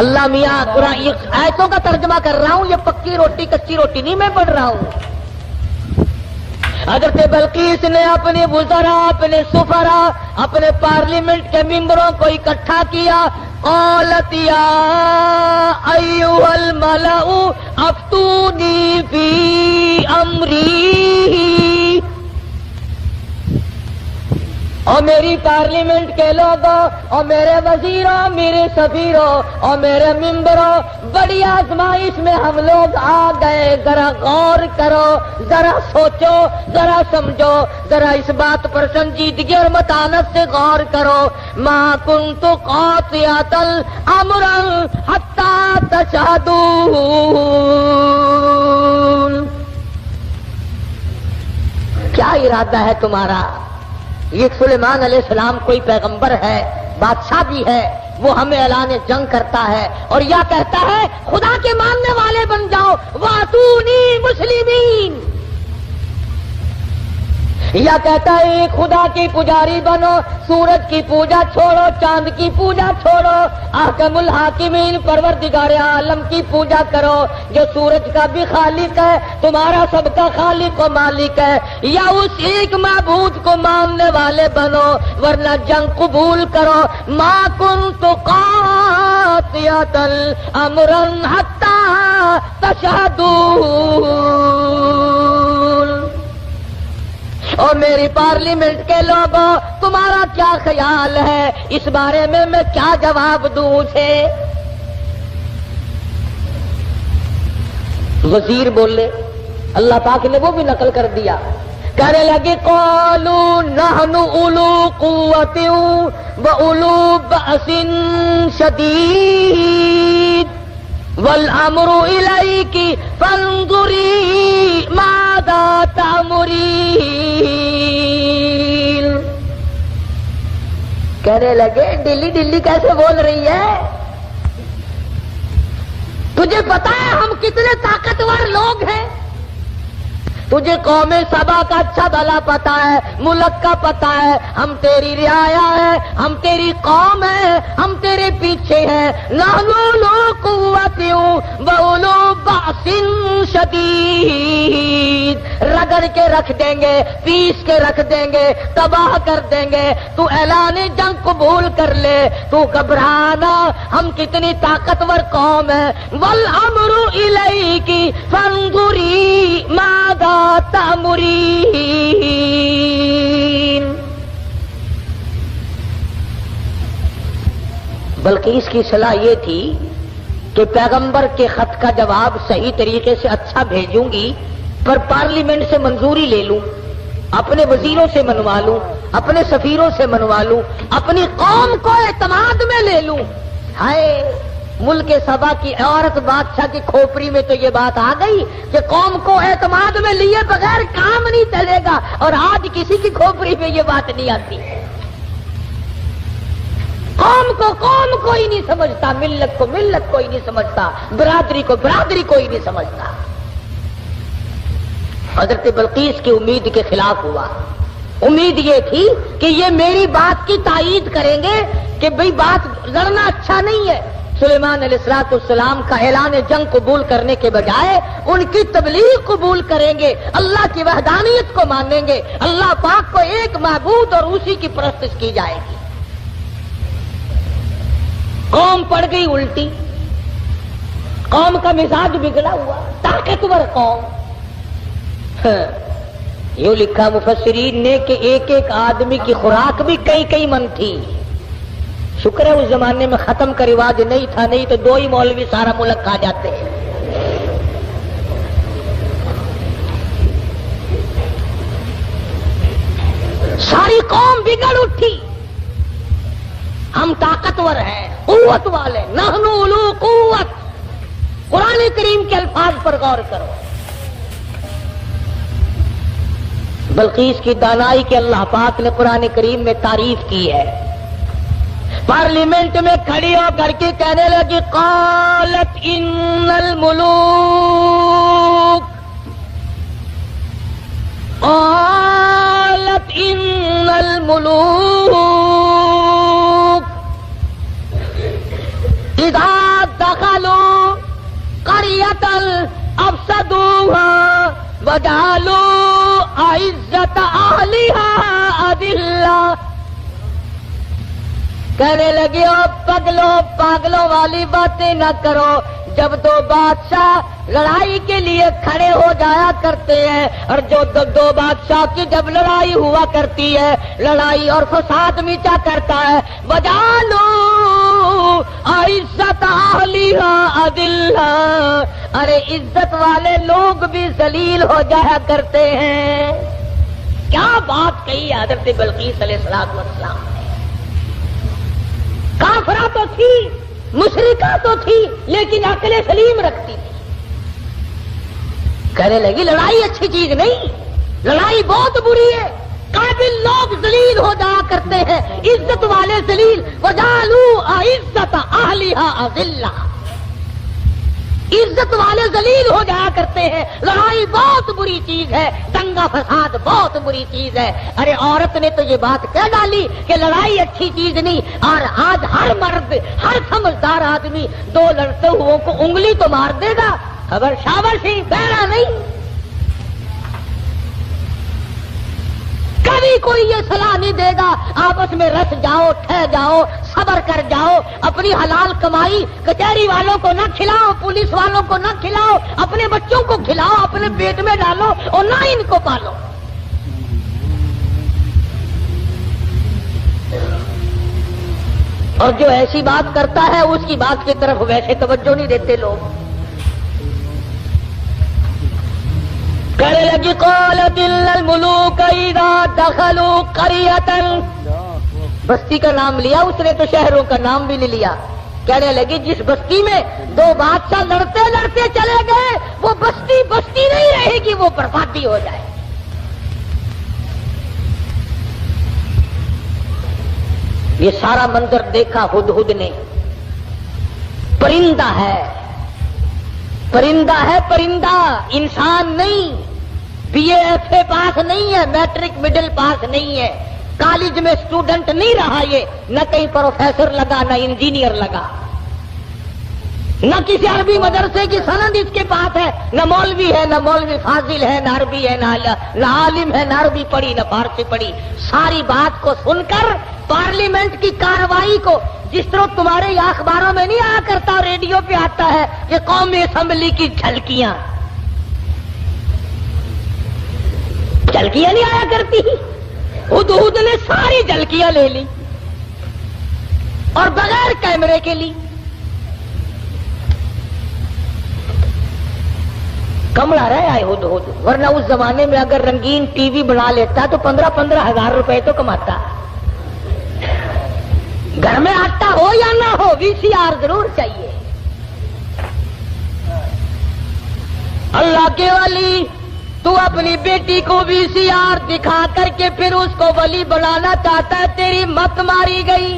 اللہ میاں قرآن یہ آیتوں کا ترجمہ کر رہا ہوں، یہ پکی روٹی کچی روٹی نہیں میں پڑھ رہا ہوں. حضرت بلقیس نے اپنے وزراء، اپنے سفراء، اپنے پارلیمنٹ کے ممبروں کو اکٹھا کیا. قالت یا ایھا الملأ افتونی فی امری. اور میری پارلیمنٹ کے لوگوں، اور میرے وزیروں، میرے سفیروں اور میرے ممبروں، بڑی آزمائش میں ہم لوگ آ گئے. ذرا غور کرو، ذرا سوچو، ذرا سمجھو، ذرا اس بات پر سنجیدگی اور متانت سے غور کرو. ما کنت قاطعۃ امرا حتی تشہدون. کیا ارادہ ہے تمہارا؟ یہ سلیمان علیہ السلام کوئی پیغمبر ہے، بادشاہ بھی ہے، وہ ہمیں اعلان جنگ کرتا ہے اور یا کہتا ہے خدا کے ماننے والے بن جاؤ، وَأْتُونِي مُسْلِمِينَ. یا کہتا ہے ایک خدا کی پجاری بنو، سورج کی پوجا چھوڑو، چاند کی پوجا چھوڑو، احکم الحاکمین پروردگار عالم کی پوجا کرو جو سورج کا بھی خالق ہے، تمہارا سب کا خالق و مالک ہے. یا اس ایک معبود کو ماننے والے بنو ورنہ جنگ قبول کرو. ما کنت قاطعۃ امرا حتی تشہدون. اور میری پارلیمنٹ کے لوگوں، تمہارا کیا خیال ہے اس بارے میں کیا جواب دوں اسے؟ وزیر بولے، اللہ پاک نے وہ بھی نقل کر دیا. کہنے لگے قالوا نحن اولو قوت واولو بأس شدید والامر الیک فانظری ماذا تأمرین. کہنے لگے ڈلی ڈلی کیسے بول رہی ہے؟ تجھے پتا ہے ہم کتنے طاقتور لوگ ہیں؟ تجھے قوم سبا کا اچھا بھلا پتا ہے، ملک کا پتا ہے، ہم تیری رعایا ہے، ہم تیری قوم ہے، ہم تیرے پیچھے ہیں۔ نحن لو قوت واولو باس شدید، رگڑ کے رکھ دیں گے، پیس کے رکھ دیں گے، تباہ کر دیں گے۔ تو اعلان جنگ قبول کر لے، تو گھبرانا، ہم کتنی طاقتور قوم ہے۔ والامر الیک فانظری ماذا تأمرین۔ بلکہ اس کی صلاح یہ تھی کہ پیغمبر کے خط کا جواب صحیح طریقے سے اچھا بھیجوں گی، پر پارلیمنٹ سے منظوری لے لوں، اپنے وزیروں سے منوا لوں، اپنے سفیروں سے منوا لوں، اپنی قوم کو اعتماد میں لے لوں۔ ہائے ملک سبا کی عورت بادشاہ کی کھوپڑی میں تو یہ بات آ گئی کہ قوم کو اعتماد میں لیے بغیر کام نہیں چلے گا، اور آج کسی کی کھوپڑی میں یہ بات نہیں آتی۔ قوم کو قوم کوئی نہیں سمجھتا، ملت کو ملت کوئی نہیں سمجھتا، برادری کو برادری کوئی نہیں سمجھتا۔ حضرت بلقیس کی امید کے خلاف ہوا۔ امید یہ تھی کہ یہ میری بات کی تائید کریں گے کہ بھئی بات لڑنا اچھا نہیں ہے۔ سلیمان علیہ السلام کا اعلان جنگ قبول کرنے کے بجائے ان کی تبلیغ قبول کریں گے، اللہ کی وحدانیت کو مانیں گے، اللہ پاک کو ایک معبود اور اسی کی پرستش کی جائے گی۔ قوم پڑ گئی الٹی، قوم کا مزاج بگڑا ہوا، طاقتور قوم۔ یوں لکھا مفسرین نے کہ ایک ایک آدمی کی خوراک بھی کئی کئی من تھی۔ شکر ہے اس زمانے میں ختم کا رواج نہیں تھا، نہیں تو 2 ہی مولوی سارا ملک کھا جاتے ہیں۔ ساری قوم بگڑ اٹھی، ہم طاقتور ہیں، قوت والے، نحن اولو قوت۔ قرآن کریم کے الفاظ پر غور کرو۔ بلقیس کی دانائی کے اللہ پاک نے قرآن کریم میں تعریف کی ہے۔ پارلیمنٹ میں کھڑی ہو کر کے کہنے لگی قالت ان الملوک، قالت ان الملوک اذا دخلوا قرية افسدوها وجعلوا اعزة اهلها اذلة۔ کہنے لگے او پاگلوں والی باتیں نہ کرو۔ جب 2 بادشاہ لڑائی کے لیے کھڑے ہو جایا کرتے ہیں، اور جو 2 بادشاہ کی جب لڑائی ہوا کرتی ہے، لڑائی اور فساد میچا کرتا ہے، وجعلوا عزت اہلها اذلہ، ارے عزت والے لوگ بھی ذلیل ہو جایا کرتے ہیں۔ کیا بات کہی حضرت بلقیس علیہ السلام نے۔ کافرہ تو تھی، مشرکہ تو تھی، لیکن عقل سلیم رکھتی تھی۔ کہنے لگی لڑائی اچھی چیز نہیں، لڑائی بہت بری ہے، قابل لوگ ذلیل ہو جایا کرتے ہیں، عزت والے ذلیل۔ وجعلوا اعزت اہلها اذلہ، عزت والے ذلیل ہو جایا کرتے ہیں۔ لڑائی بہت بری چیز ہے، دنگا فساد بہت بری چیز ہے۔ ارے عورت نے تو یہ بات کہہ ڈالی کہ لڑائی اچھی چیز نہیں، اور آج ہر مرد، ہر سمجھدار آدمی 2 لڑتے ہوئوں کو انگلی تو مار دے گا، خبر شاور سی بہرا نہیں۔ کبھی کوئی یہ صلاح نہیں دے گا آپس میں رس جاؤ، ٹھہ جاؤ، صبر کر جاؤ، اپنی حلال کمائی کچہری والوں کو نہ کھلاؤ، پولیس والوں کو نہ کھلاؤ، اپنے بچوں کو کھلاؤ، اپنے پیٹ میں ڈالو اور نہ ان کو پالو۔ اور جو ایسی بات کرتا ہے اس کی بات کی طرف ویسے توجہ نہیں دیتے لوگ۔ کہنے لگی قالت ان الملوک اذا دخلوا قرية، بستی کا نام لیا اس نے تو شہروں کا نام بھی نہیں لیا۔ کہنے لگی جس بستی میں 2 بادشاہ لڑتے لڑتے چلے گئے، وہ بستی بستی نہیں رہے گی، وہ بربادی ہو جائے۔ یہ سارا منظر دیکھا ہدہد نے، پرندہ ہے، پرندہ ہے پرندہ، انسان نہیں. بی اے ایف اے پاس نہیں ہے، میٹرک مڈل پاس نہیں ہے، کالج میں اسٹوڈنٹ نہیں رہا، یہ نہ کہیں پروفیسر لگا نہ انجینئر لگا، نہ کسی عربی مدرسے کی سند اس کے پاس ہے، نہ مولوی ہے، نہ مولوی فاضل ہے، نہ عربی ہے، نہ عالم ہے، نہ عربی پڑھی نہ فارسی پڑھی. ساری بات کو سن کر پارلیمنٹ کی کارروائی کو، جس طرح تمہارے یہ اخباروں میں نہیں آیا کرتا، ریڈیو پہ آتا ہے کہ قومی اسمبلی کی جھلکیاں نہیں آیا کرتی، ہدہد نے ساری جھلکیاں لے لی اور بغیر کیمرے کے لی. کمڑا رہا ہے ہدہد، ورنہ اس زمانے میں اگر رنگین ٹی وی بنا لیتا تو 15-15 ہزار روپے تو کماتا. گھر میں آٹا ہو یا نہ ہو وی سی آر ضرور چاہیے. اللہ کے ولی، تو اپنی بیٹی کو وی سی آر دکھا کر کے پھر اس کو ولی بنانا چاہتا ہے، تیری مت ماری گئی.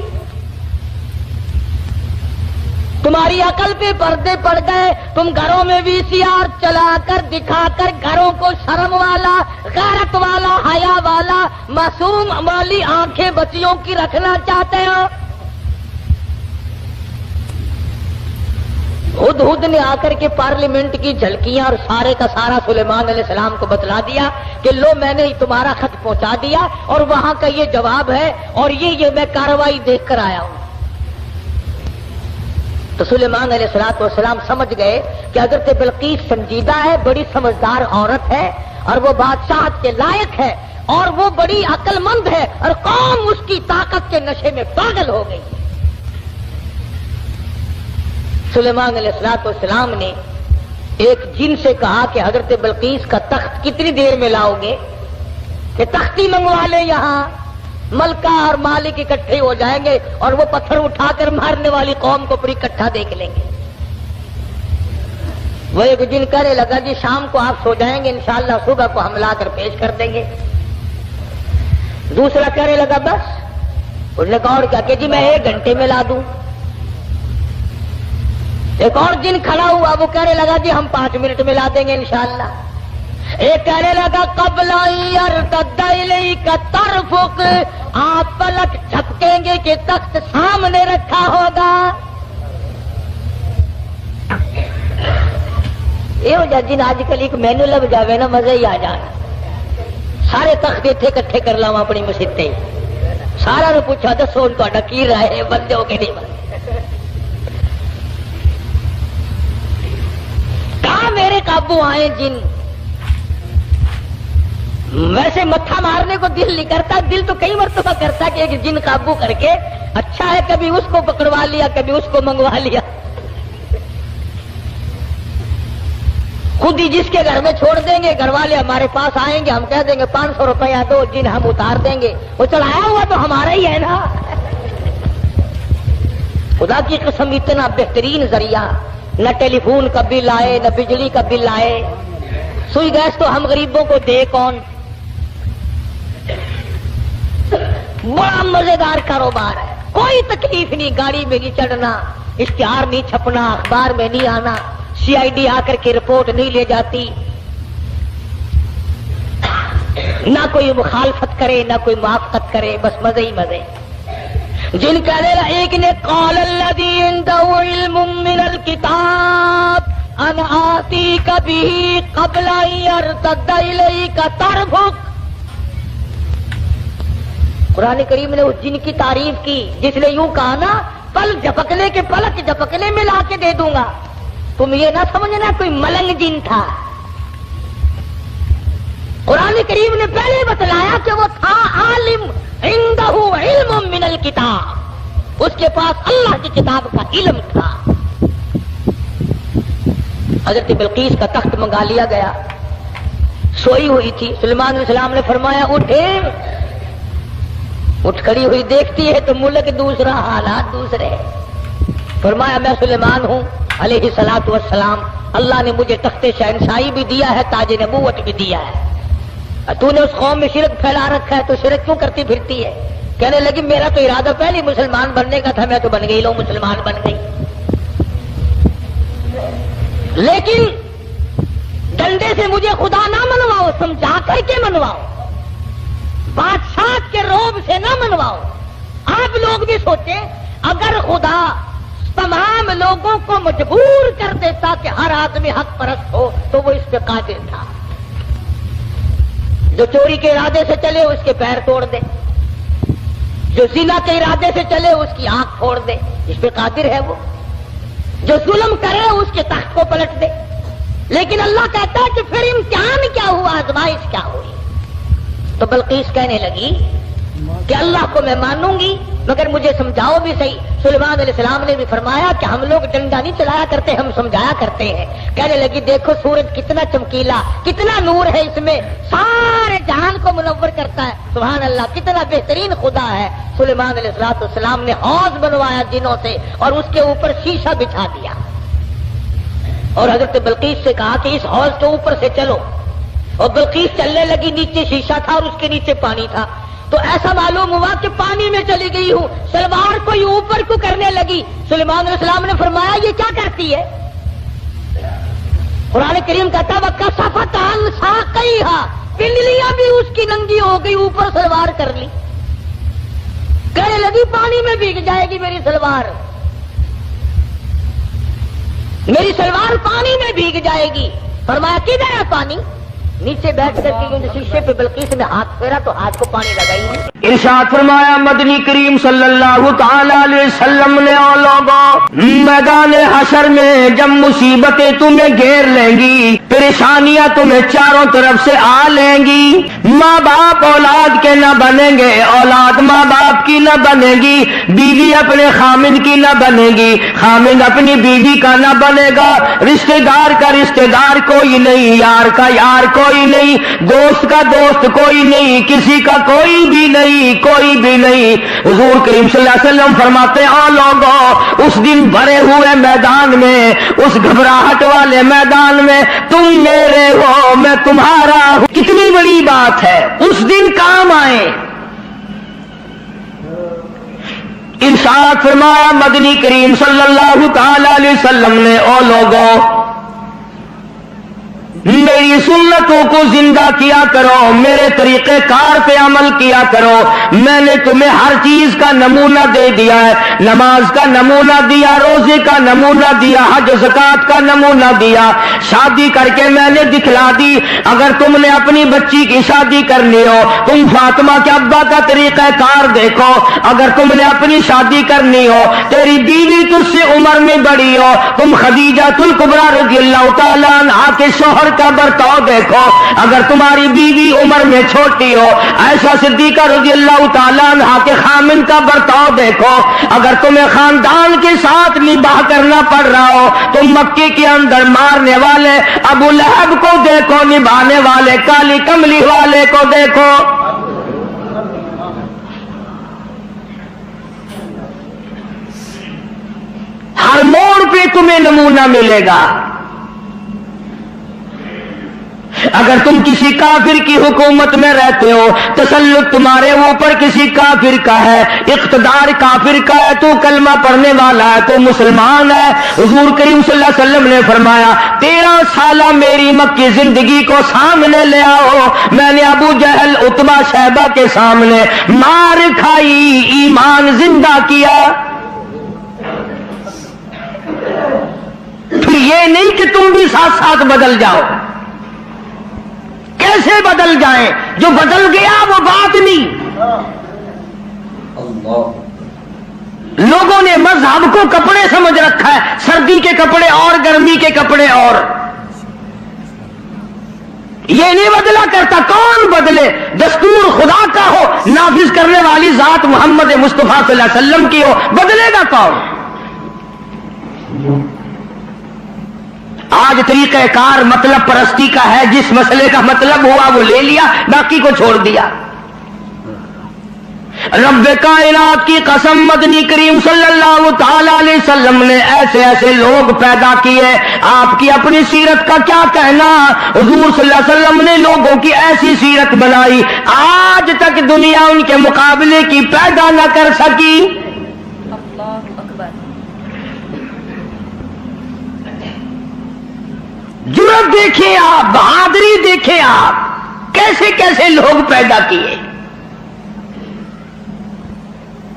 تمہاری عقل پہ پردے پڑ گئے، تم گھروں میں وی سی آر چلا کر دکھا کر گھروں کو شرم والا، غیرت والا، حیا والا، معصوم والی آنکھیں بچیوں کی رکھنا چاہتے ہو. ہدہد نے آ کر کے پارلیمنٹ کی جھلکیاں اور سارے کا سارا سلیمان علیہ السلام کو بتلا دیا کہ لو میں نے تمہارا خط پہنچا دیا اور وہاں کا یہ جواب ہے اور یہ میں کارروائی دیکھ کر آیا ہوں. تو سلیمان علیہ السلام سمجھ گئے کہ حضرت بلقیس سنجیدہ ہے، بڑی سمجھدار عورت ہے اور وہ بادشاہت کے لائق ہے اور وہ بڑی عقل مند ہے اور قوم اس کی طاقت کے نشے میں پاگل ہو گئی. سلیمان علیہ السلام نے ایک جن سے کہا کہ حضرت بلقیس کا تخت کتنی دیر میں لاؤ گے کہ تختی منگوا لے، یہاں ملکہ اور مالک اکٹھے ہو جائیں گے اور وہ پتھر اٹھا کر مارنے والی قوم کو پوری اکٹھا دیکھ لیں گے. وہ ایک جن کہنے لگا جی شام کو آپ سو جائیں گے، انشاءاللہ صبح کو ہم لا کر پیش کر دیں گے. دوسرا کہنے لگا بس. انہوں نے کہا اور کیا کہ جی میں 1 گھنٹے میں لا دوں. ایک اور جن کھڑا ہوا وہ کہنے لگا جی ہم 5 منٹ میں لا دیں گے انشاءاللہ. ایک کہنے لگا قبل یرتد الیک طرفک، آپ پلک جھپکیں گے کہ تخت سامنے رکھا ہوگا. یہ ہو جا جن آج کل ایک مینو لگ جاوے نا مزہ ہی آ جانا. سارے تخت اتنے کٹھے کر لاؤ اپنی مسیطے، سارا نے پوچھا دسو تا کی رائے ہے، بندے ہو کہ نہیں بندے. کہاں میرے قابو آئے جن. ویسے متھا مارنے کو دل نہیں کرتا، دل تو کئی مرتبہ کرتا کہ ایک جن قابو کر کے اچھا ہے، کبھی اس کو پکڑوا لیا کبھی اس کو منگوا لیا. خود ہی جس کے گھر میں چھوڑ دیں گے گھر والے ہمارے پاس آئیں گے، ہم کہہ دیں گے 500 روپیہ دو، جن ہم اتار دیں گے. وہ چڑھایا ہوا تو ہمارا ہی ہے نا. خدا کی قسم اتنا بہترین ذریعہ، نہ ٹیلی فون کا بل آئے نہ بجلی کا بل آئے. سوئی گیس تو ہم غریبوں کو دے کون. بڑا مزیدار کاروبار ہے، کوئی تکلیف نہیں، گاڑی میں نہیں چڑھنا، اشتہار نہیں چھپنا، اخبار میں نہیں آنا، سی آئی ڈی آ کر کے رپورٹ نہیں لے جاتی، نہ کوئی مخالفت کرے نہ کوئی موافقت کرے، بس مزے ہی مزے. جن کا ایک نے قال الذی عنده علم من الکتاب ان آتیک به قبل ان یرتد الیک طرفک. قرآن کریم نے اس جن کی تعریف کی جس نے یوں کہا نا پلک جھپکنے میں لا کے دے دوں گا. تم یہ نہ سمجھنا کوئی ملنگ جن تھا. قرآن کریم نے پہلے بتلایا کہ وہ تھا عالم، عنده علم من الکتاب، اس کے پاس اللہ کی کتاب کا علم تھا. حضرت بلقیس کا تخت منگا لیا گیا، سوئی ہوئی تھی. سلیمان علیہ السلام نے فرمایا اٹھے. اٹھ کھڑی ہوئی دیکھتی ہے تو ملک دوسرا، حالات دوسرے. فرمایا میں سلیمان ہوں علیہ الصلوۃ والسلام، اللہ نے مجھے تخت شہنشاہی بھی دیا ہے، تاج نبوت بھی دیا ہے. تو نے اس قوم میں شرک پھیلا رکھا ہے تو شرک کیوں کرتی پھرتی ہے. کہنے لگی میرا تو ارادہ پہلے مسلمان بننے کا تھا، میں تو بن گئی، لو مسلمان بن گئی. لیکن ڈنڈے سے مجھے خدا نہ منواؤ، سمجھا کر کے منواؤ، بادشاہ کے روب سے نہ منواؤ۔ آپ لوگ بھی سوچیں، اگر خدا تمام لوگوں کو مجبور کر دیتا کہ ہر آدمی حق پرست ہو تو وہ اس پہ قادر تھا۔ جو چوری کے ارادے سے چلے اس کے پیر توڑ دے، جو زنا کے ارادے سے چلے اس کی آنکھ پھوڑ دے، اس پہ قادر ہے وہ۔ جو ظلم کرے اس کے تخت کو پلٹ دے۔ لیکن اللہ کہتا ہے کہ پھر امتحان کیا ہوا، آزمائش کیا ہوئی؟ تو بلقیس کہنے لگی کہ اللہ کو میں مانوں گی مگر مجھے سمجھاؤ بھی صحیح۔ سلیمان علیہ السلام نے بھی فرمایا کہ ہم لوگ ڈنڈا نہیں چلایا کرتے، ہم سمجھایا کرتے ہیں۔ کہنے لگی دیکھو سورج کتنا چمکیلا، کتنا نور ہے اس میں، سارے جہان کو منور کرتا ہے، سبحان اللہ، کتنا بہترین خدا ہے۔ سلیمان علیہ السلام نے حوض بنوایا جنوں سے اور اس کے اوپر شیشہ بچھا دیا اور حضرت بلقیس سے کہا کہ اس حوض کے اوپر سے چلو، اور بلقیس چلنے لگی، نیچے شیشہ تھا اور اس کے نیچے پانی تھا، تو ایسا معلوم ہوا کہ پانی میں چلی گئی ہوں، سلوار کو یہ اوپر کو کرنے لگی۔ سلیمان علیہ السلام نے فرمایا یہ کیا کرتی ہے؟ قرآن کریم کہتا وَكَسَفَتْ عَنْ سَاقَيْهَا، پنڈلیاں بھی اس کی ننگی ہو گئی، اوپر سلوار کر لی۔ کہنے لگی پانی میں بھیگ جائے گی میری سلوار، میری سلوار پانی میں بھیگ جائے گی۔ فرمایا کدھر ہے پانی؟ نیچے بیٹھ کر کے شیشے پہ بلقیس نے ہاتھ پھیرا تو ہاتھ کو پانی لگائی نہیں۔ ارشاد فرمایا مدنی کریم صلی اللہ تعالی علیہ وسلم نے، او لوگوں، میدان حشر میں جب مصیبتیں تمہیں گھیر لیں گی، پریشانیاں تمہیں چاروں طرف سے آ لیں گی، ماں باپ اولاد کے نہ بنیں گے، اولاد ماں باپ کی نہ بنے گی، بیوی اپنے خامد کی نہ بنے گی، خامد اپنی بیوی کا نہ بنے گا، رشتہ دار کا رشتہ دار کوئی نہیں، یار کا یار کوئی نہیں، دوست کا دوست کوئی نہیں، کسی کا کوئی بھی نہیں، کوئی بھی نہیں۔ حضور کریم صلی اللہ علیہ وسلم فرماتے ہیں او لوگوں، اس دن بھرے ہوئے میدان میں، اس گھبراہٹ والے میدان میں تم میرے ہو میں تمہارا ہوں، کتنی بڑی بات ہے، اس دن کام آئے۔ ارشاد فرمایا مدنی کریم صلی اللہ تعالی علیہ وسلم نے، او لوگوں میری سنتوں کو زندہ کیا کرو، میرے طریقہ کار پہ عمل کیا کرو، میں نے تمہیں ہر چیز کا نمونہ دے دیا ہے، نماز کا نمونہ دیا، روزے کا نمونہ دیا، حج زکات کا نمونہ دیا، شادی کر کے میں نے دکھلا دی۔ اگر تم نے اپنی بچی کی شادی کرنی ہو، تم فاطمہ کے ابا کا طریقہ کار دیکھو، اگر تم نے اپنی شادی کرنی ہو، تیری بیوی تجھ سے عمر میں بڑی ہو، تم خدیجہ الکبریٰ رضی اللہ تعالیٰ عنہا کے شوہر کا برتاؤ دیکھو، اگر تمہاری بیوی عمر میں چھوٹی ہو، عائشہ صدیقہ رضی اللہ تعالیٰ عنہا کے خامن کا برتاؤ دیکھو، اگر تمہیں خاندان کے ساتھ نباہ کرنا پڑ رہا ہو تو مکے کے اندر مارنے والے ابو لہب کو دیکھو، نبھانے والے کالی کملی والے کو دیکھو۔ ہر موڑ پہ تمہیں نمونہ ملے گا۔ اگر تم کسی کافر کی حکومت میں رہتے ہو، تسلط تمہارے اوپر کسی کافر کا ہے، اقتدار کافر کا ہے، تو کلمہ پڑھنے والا ہے، تو مسلمان ہے، حضور کریم صلی اللہ علیہ وسلم نے فرمایا 13 سالہ میری مکی زندگی کو سامنے لے آؤ، میں نے ابو جہل عتبہ شیبہ کے سامنے مار کھائی، ایمان زندہ کیا۔ پھر یہ نہیں کہ تم بھی ساتھ ساتھ بدل جاؤ، کیسے بدل جائیں؟ جو بدل گیا وہ بات نہیں۔ لوگوں نے مذہب کو کپڑے سمجھ رکھا ہے، سردی کے کپڑے اور گرمی کے کپڑے اور، یہ نہیں بدلا کرتا۔ کون بدلے؟ دستور خدا کا ہو، نافذ کرنے والی ذات محمد مصطفیٰ صلی اللہ علیہ وسلم کی ہو، بدلے گا کون؟ آج طریقہ کار مطلب پرستی کا ہے، جس مسئلے کا مطلب ہوا وہ لے لیا، باقی کو چھوڑ دیا۔ رب کائنات کی قسم، مدنی کریم صلی اللہ تعالی علیہ وسلم نے ایسے ایسے لوگ پیدا کیے، آپ کی اپنی سیرت کا کیا کہنا؟ حضور صلی اللہ علیہ وسلم نے لوگوں کی ایسی سیرت بنائی، آج تک دنیا ان کے مقابلے کی پیدا نہ کر سکی۔ ہمت دیکھیں آپ، بہادری دیکھیں آپ، کیسے کیسے لوگ پیدا کیے.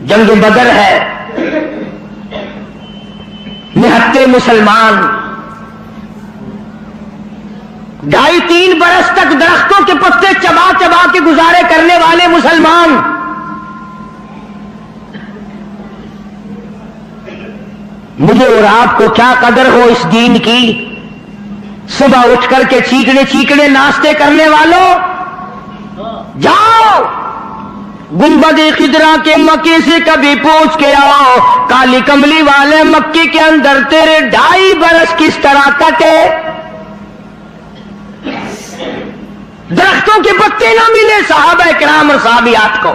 جنگ بدر ہے، 79 مسلمان 2.5-3 برس تک درختوں کے پتے چبا چبا کے گزارے کرنے والے مسلمان. مجھے اور آپ کو کیا قدر ہو اس دین کی. صبح اٹھ کر کے چیکنے چیکنے ناشتے کرنے والوں، جاؤ گنبد خضرا کے مکے سے کبھی پوچھ کے آؤ، کالی کملی والے مکے کے اندر تیرے 2.5 برس کس طرح کٹے. درختوں کے پتے نہ ملے صحابہ کرام اور صحابیات کو،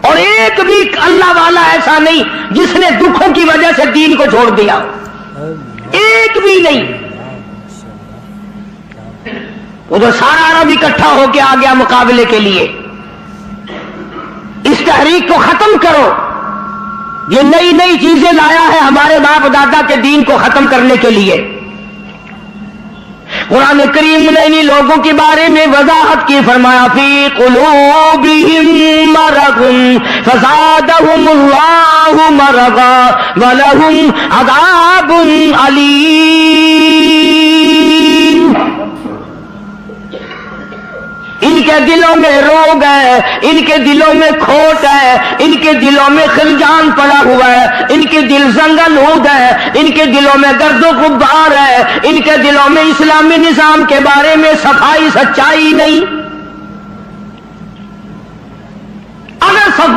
اور ایک بھی اللہ والا ایسا نہیں جس نے دکھوں کی وجہ سے دین کو چھوڑ دیا، ایک بھی نہیں. ادھر سارا عرب اکٹھا ہو کے آ گیا مقابلے کے لیے. اس تحریک کو ختم کرو، یہ نئی نئی چیزیں لایا ہے ہمارے باپ دادا کے دین کو ختم کرنے کے لیے. قرآن کریم نے انہی لوگوں کے بارے میں وضاحت کی، فرمایا فی قلوبہم مرض فزادہم اللہ مرضا ولہم عذاب علیم. ان کے دلوں میں روگ ہے، ان کے دلوں میں کھوٹ ہے، ان کے دلوں میں خلجان پڑا ہوا ہے، ان کے دل زنگلود ہے، ان کے دلوں میں گرد و غبار ہے، ان کے دلوں میں اسلامی نظام کے بارے میں صفائی سچائی نہیں. اگر سب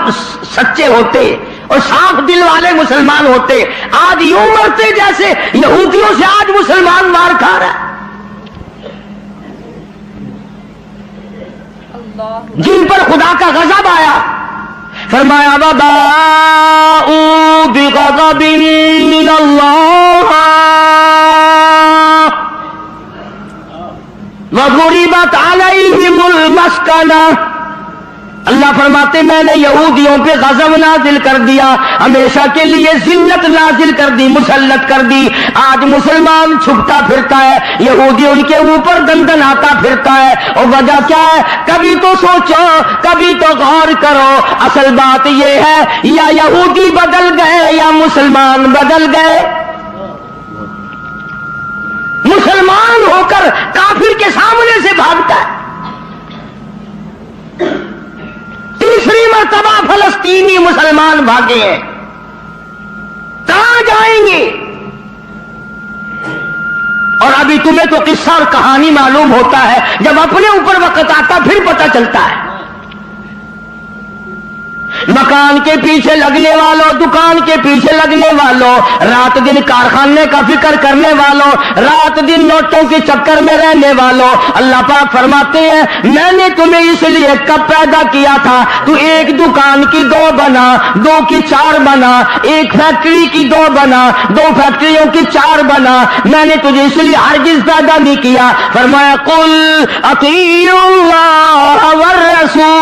سچے ہوتے اور صاف دل والے مسلمان ہوتے، آج یوں مرتے جیسے یہودیوں سے آج مسلمان مار کھا رہا ہے، جن پر خدا کا غضب آیا. فرمایا وَبَاءُوا بِغَضَبٍ مِّنَ اللَّهِ وَضُرِبَتْ عَلَيْهِمُ الْمَسْكَنَةُ. اللہ فرماتے میں نے یہودیوں پہ غضب نازل کر دیا، ہمیشہ کے لیے ذلت نازل کر دی، مسلط کر دی. آج مسلمان چھپتا پھرتا ہے، یہودی ان کے اوپر گندن آتا پھرتا ہے. اور وجہ کیا ہے؟ کبھی تو سوچو، کبھی تو غور کرو. اصل بات یہ ہے یا یہودی بدل گئے یا مسلمان بدل گئے. مسلمان ہو کر کافر کے سامنے سے بھاگتا ہے. تیسری مرتبہ فلسطینی مسلمان بھاگے ہیں، کہاں جائیں گے؟ اور ابھی تمہیں تو قصہ اور کہانی معلوم ہوتا ہے، جب اپنے اوپر وقت آتا پھر پتہ چلتا ہے. مکان کے پیچھے لگنے والوں، دکان کے پیچھے لگنے والوں، رات دن کارخانے کا فکر کرنے والوں، رات دن نوٹوں کے چکر میں رہنے والوں، اللہ پاک فرماتے ہیں میں نے تمہیں اس لیے کب پیدا کیا تھا، تو ایک دکان کی 2 بنا، 2 کی 4 بنا، ایک فیکٹری کی 2 بنا، 2 فیکٹریوں کی 4 بنا. میں نے تجھے اس لیے ہرگز پیدا نہیں کیا. فرمایا قل اطیعوا اللہ والرسول.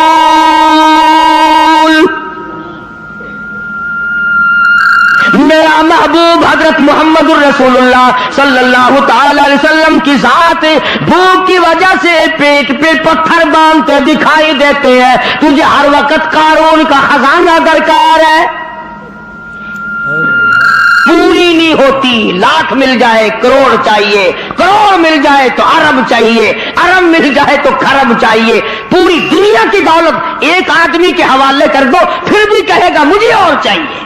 میرا محبوب حضرت محمد الرسول اللہ صلی اللہ تعالی علیہ وسلم کی ذات بھوک کی وجہ سے پیٹ پہ پتھر باندھتے دکھائی دیتے ہیں، تجھے ہر وقت قارون کا خزانہ درکار ہے. پوری نہیں ہوتی، لاکھ مل جائے کروڑ چاہیے، کروڑ مل جائے تو ارب چاہیے، ارب مل جائے تو خرب چاہیے. پوری دنیا کی دولت ایک آدمی کے حوالے کر دو پھر بھی کہے گا مجھے اور چاہیے.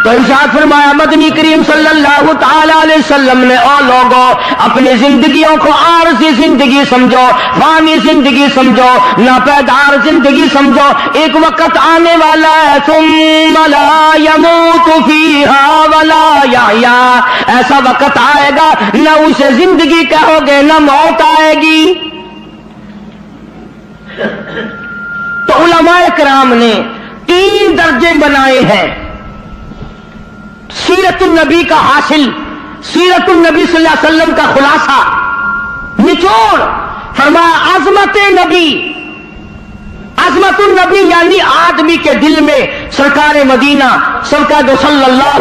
تو ارشاد فرمایا مدنی کریم صلی اللہ تعالی علیہ وسلم نے او لوگوں اپنی زندگیوں کو عارضی زندگی سمجھو، فانی زندگی سمجھو، ناپیدار زندگی سمجھو. ایک وقت آنے والا ہے ثم لا يموت فيها ولا يحيا. ایسا وقت آئے گا نہ اسے زندگی کہو گے نہ موت آئے گی. تو علماء کرام نے 3 درجے بنائے ہیں سیرت النبی کا حاصل، سیرت النبی صلی اللہ علیہ وسلم کا خلاصہ، نچوڑ. فرمایا عظمت نبی، عظمت النبی یعنی آدمی کے دل میں سرکار مدینہ سرکار صلی اللہ